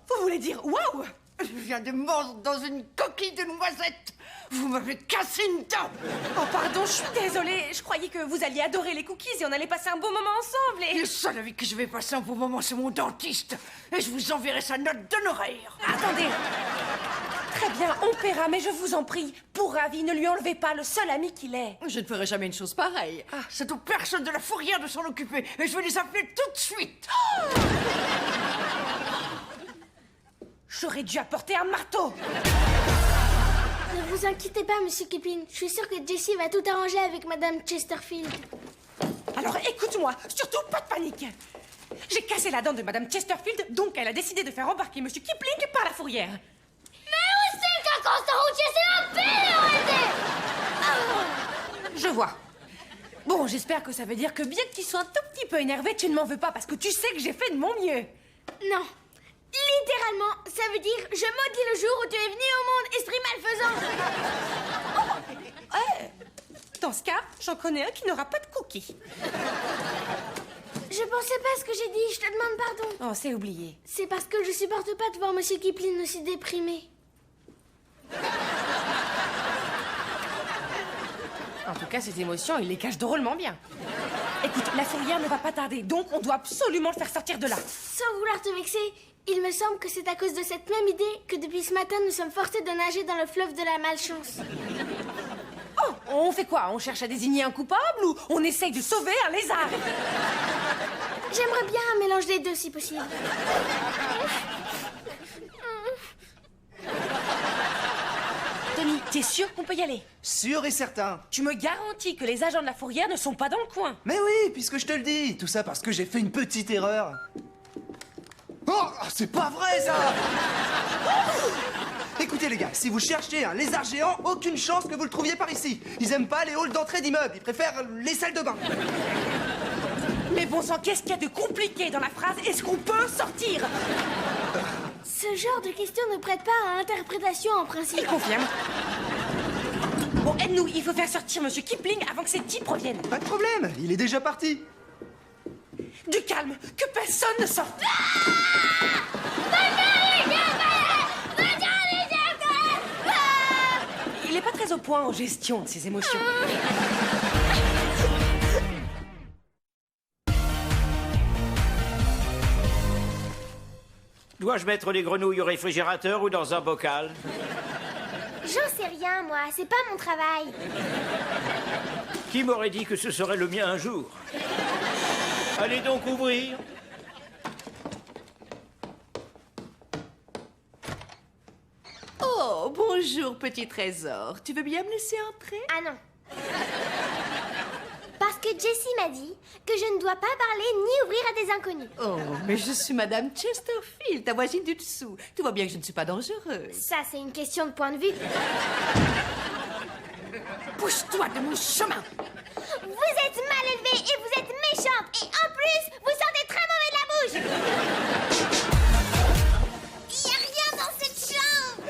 Vous voulez dire waouh? Je viens de mordre dans une coquille de noisette. Vous m'avez cassé une dent. Oh pardon, je suis désolée. Je croyais que vous alliez adorer les cookies et on allait passer un beau moment ensemble et... Le seul avec qui je vais passer un bon moment, c'est mon dentiste. Et je vous enverrai sa note d'honoraire. Attendez. Très bien, on paiera, mais je vous en prie, pour ravi, ne lui enlevez pas le seul ami qu'il est. Je ne ferai jamais une chose pareille. C'est aux personnes de la fourrière de s'en occuper. Et je vais les appeler tout de suite. J'aurais dû apporter un marteau. Ne vous inquiétez pas, Monsieur Kipling. Je suis sûre que Jessie va tout arranger avec Madame Chesterfield. Alors écoute-moi, surtout pas de panique. J'ai cassé la dent de Madame Chesterfield, donc elle a décidé de faire embarquer Monsieur Kipling par la fourrière. Mais où c'est qu'un constant routier, c'est un pire. Je vois. Bon, j'espère que ça veut dire que bien que tu sois un tout petit peu énervé, tu ne m'en veux pas parce que tu sais que j'ai fait de mon mieux. Non. Littéralement, ça veut dire je maudis le jour où tu es venu au monde, esprit malfaisant. Dans ce cas, j'en connais un qui n'aura pas de cookies. Je pensais pas à ce que j'ai dit, je te demande pardon. Oh, c'est oublié. C'est parce que je supporte pas de voir Monsieur Kipling aussi déprimé. En tout cas, ces émotions, il les cache drôlement bien. Écoute, la fourrière ne va pas tarder, donc on doit absolument le faire sortir de là. Sans vouloir te vexer, il me semble que c'est à cause de cette même idée que depuis ce matin, nous sommes forcés de nager dans le fleuve de la malchance. Oh, on fait quoi? On cherche à désigner un coupable ou on essaye de sauver un lézard? J'aimerais bien un mélange des deux, si possible. Tony, t'es sûr qu'on peut y aller? Sûr et certain. Tu me garantis que les agents de la fourrière ne sont pas dans le coin? Mais oui, puisque je te le dis. Tout ça parce que j'ai fait une petite erreur. Oh, c'est pas vrai, ça. Écoutez, les gars, si vous cherchez un lézard géant, aucune chance que vous le trouviez par ici. Ils aiment pas les halls d'entrée d'immeubles. Ils préfèrent les salles de bain. Mais bon sang, qu'est-ce qu'il y a de compliqué dans la phrase? Est-ce qu'on peut sortir? Ce genre de question ne prête pas à interprétation en principe. Il confirme. Bon, aide-nous, il faut faire sortir Monsieur Kipling avant que ces types reviennent. Pas de problème, il est déjà parti. Du calme, que personne ne sorte. Il est pas très au point en gestion de ses émotions. Dois-je mettre les grenouilles au réfrigérateur ou dans un bocal? J'en sais rien, moi. C'est pas mon travail. Qui m'aurait dit que ce serait le mien un jour? Allez donc ouvrir. Oh, bonjour, petit trésor. Tu veux bien me laisser entrer? Ah non. Parce que Jessie m'a dit que je ne dois pas parler ni ouvrir à des inconnus. Oh, mais je suis Madame Chesterfield, ta voisine du dessous. Tu vois bien que je ne suis pas dangereuse. Ça, c'est une question de point de vue. Pousse-toi de mon chemin. Vous êtes mal élevée et vous êtes méchante. Et en plus, vous sentez très mauvais de la bouche. Il n'y a rien dans cette chambre.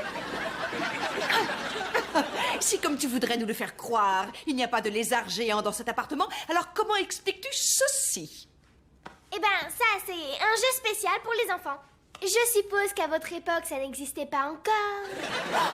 Si, comme tu voudrais nous le faire croire, il n'y a pas de lézard géant dans cet appartement, alors comment expliques-tu ceci? Eh ben, ça, c'est un jeu spécial pour les enfants. Je suppose qu'à votre époque, ça n'existait pas encore.